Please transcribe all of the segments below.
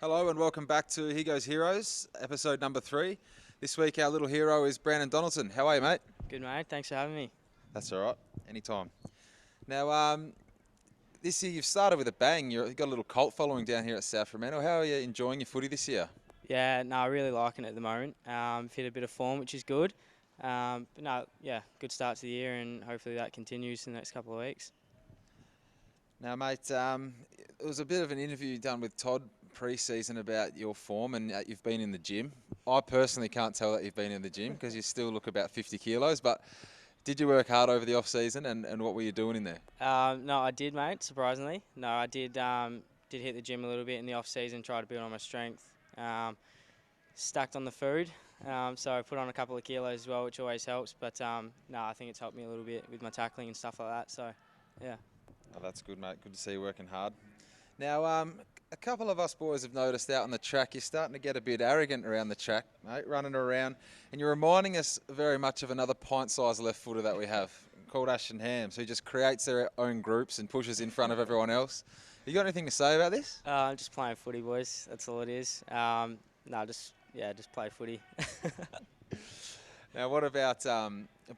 Hello and welcome back to Higgo's Heroes, episode number 3. This week our little hero is Brandon Donaldson. How are you, mate? Good, mate. Thanks for having me. That's all right. Anytime. Now, this year you've started with a bang. You've got a little cult following down here at South Fremantle. How are you enjoying your footy this year? Yeah, no, really liking it at the moment. Hit a bit of form, which is good. But no, yeah, good start to the year, and hopefully that continues in the next couple of weeks. Now, mate, it was a bit of an interview done with Todd pre-season about your form and you've been in the gym. I personally can't tell that you've been in the gym because you still look about 50 kilos, but did you work hard over the off-season and what were you doing in there? No, I did, mate, surprisingly. No, I did hit the gym a little bit in the off-season, tried to build on my strength. Stacked on the food, so I put on a couple of kilos as well, which always helps. But no, I think it's helped me a little bit with my tackling and stuff like that. So, yeah. Oh, that's good, mate. Good to see you working hard. Now, a couple of us boys have noticed out on the track, you're starting to get a bit arrogant around the track, mate, running around. And you're reminding us very much of another pint-sized left footer that we have, called Ashton Hams, who just creates their own groups and pushes in front of everyone else. You got anything to say about this? I'm just playing footy, boys. That's all it is. No, just play footy. Now, what about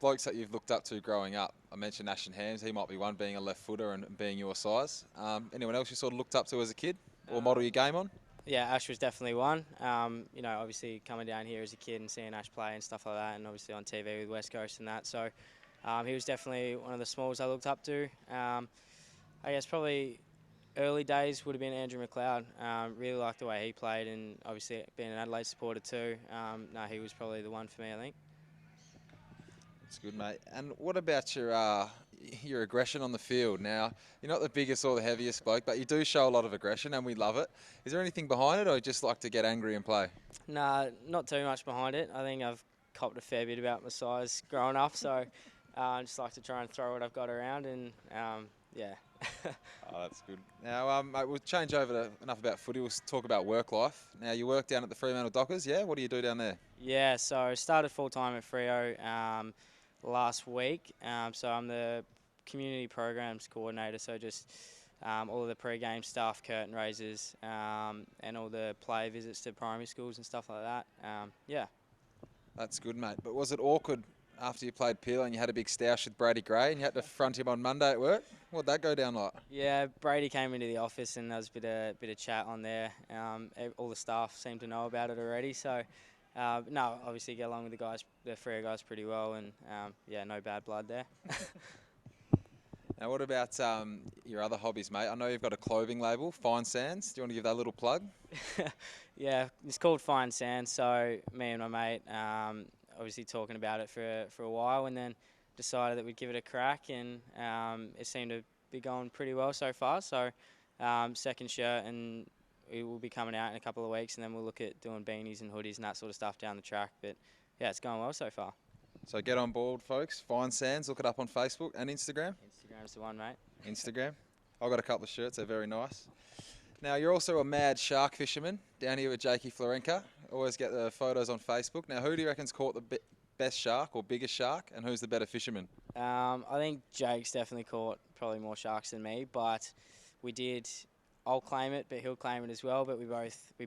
blokes that you've looked up to growing up? I mentioned Ashton Hams. He might be one, being a left footer and being your size. Anyone else you sort of looked up to as a kid or model your game on? Yeah, Ash was definitely one. Obviously coming down here as a kid and seeing Ash play and stuff like that, and obviously on TV with West Coast and that. So he was definitely one of the smalls I looked up to. I guess probably early days would have been Andrew McLeod. Really liked the way he played, and obviously being an Adelaide supporter too. No, he was probably the one for me, I think. That's good, mate. And what about your aggression on the field? Now, you're not the biggest or the heaviest bloke, but you do show a lot of aggression, and we love it. Is there anything behind it, or you just like to get angry and play? Nah, not too much behind it. I think I've copped a fair bit about my size growing up, so I just like to try and throw what I've got around, and yeah. Oh, that's good. Now, mate, we'll change over to enough about footy. We'll talk about work life. Now, you work down at the Fremantle Dockers, yeah? What do you do down there? Yeah, so I started full-time at Freo last week. So I'm the community programs coordinator, so just all of the pre-game stuff, curtain raisers, and all the play visits to primary schools and stuff like that. Yeah. That's good, mate. But was it awkward after you played Peel and you had a big stoush with Brady Gray and you had to front him on Monday at work? What'd that go down like? Yeah, Brady came into the office and there was a bit of chat on there. All the staff seemed to know about it already, so no, obviously get along with the guys, the Freo guys, pretty well, and yeah, no bad blood there. Now, what about your other hobbies, mate? I know you've got a clothing label, Fine Sands. Do you want to give that a little plug? Yeah, it's called Fine Sands. So me and my mate, obviously talking about it for a while, and then decided that we'd give it a crack, and it seemed to be going pretty well so far. So second shirt, and it will be coming out in a couple of weeks, and then we'll look at doing beanies and hoodies and that sort of stuff down the track. But yeah, it's going well so far. So get on board, folks. Fine Sands. Look it up on Facebook and Instagram. Instagram's the one, mate. Instagram. I've got a couple of shirts. They're very nice. Now, you're also a mad shark fisherman down here with Jakey Florenka. Always get the photos on Facebook. Now, who do you reckon's caught the best shark or biggest shark, and who's the better fisherman? I think Jake's definitely caught probably more sharks than me, but I'll claim it, but he'll claim it as well. But we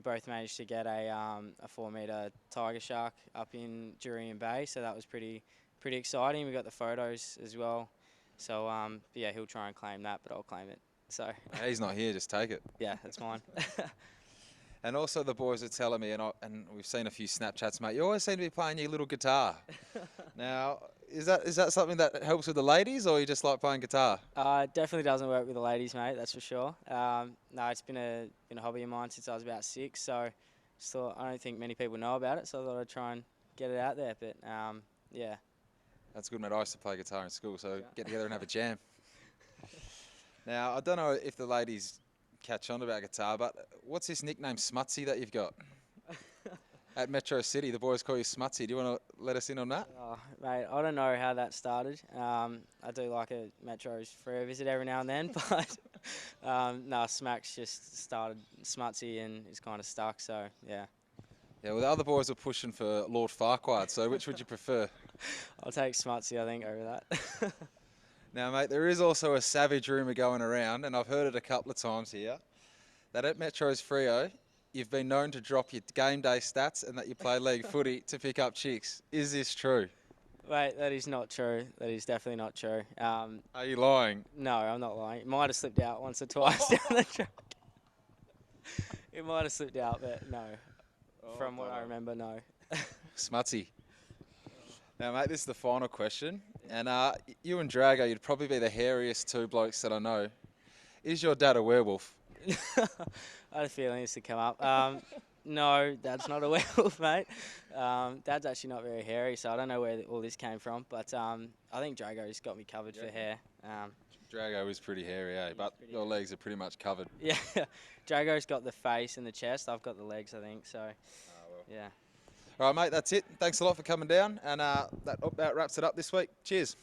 both managed to get a 4-metre tiger shark up in Jurien Bay, so that was pretty exciting. We got the photos as well, so yeah, he'll try and claim that, but I'll claim it. So He's not here, just take it. yeah, that's mine. And also the boys are telling me, and we've seen a few Snapchats, mate, you always seem to be playing your little guitar. Now, is that something that helps with the ladies, or you just like playing guitar? It definitely doesn't work with the ladies, mate, that's for sure. No, it's been a hobby of mine since I was about 6, so I don't think many people know about it, so I thought I'd try and get it out there, but yeah. That's good, mate. I used to play guitar in school, so get together and have a jam. Now, I don't know if the ladies catch on about guitar, but what's this nickname Smutsy that you've got? At Metro City, the boys call you Smutsy. Do you want to let us in on that? Oh, mate, I don't know how that started. I do like a Metro's Freo visit every now and then, but no, Smack's just started Smutsy and it's kind of stuck, so yeah. Yeah, well, the other boys are pushing for Lord Farquaad, so which would you prefer? I'll take Smutsy, I think, over that. Now, mate, there is also a savage rumour going around, and I've heard it a couple of times here, that at Metro's Freo, you've been known to drop your game day stats and that you play league footy to pick up chicks. Is this true? Wait, that is not true. That is definitely not true. Are you lying? No, I'm not lying. It might have slipped out once or twice down the track. It might have slipped out, but no. From what I remember, no. Smutsy. Now, mate, this is the final question. And you and Drago, you'd probably be the hairiest two blokes that I know. Is your dad a werewolf? I had a feeling this would come up. No, Dad's not a werewolf, mate. Dad's actually not very hairy, so I don't know where all this came from. But I think Drago's got me covered for hair. Drago is pretty hairy, eh? But your legs are pretty much covered. Yeah, Drago's got the face and the chest. I've got the legs, I think. So, yeah. All right, mate, that's it. Thanks a lot for coming down. And that about wraps it up this week. Cheers.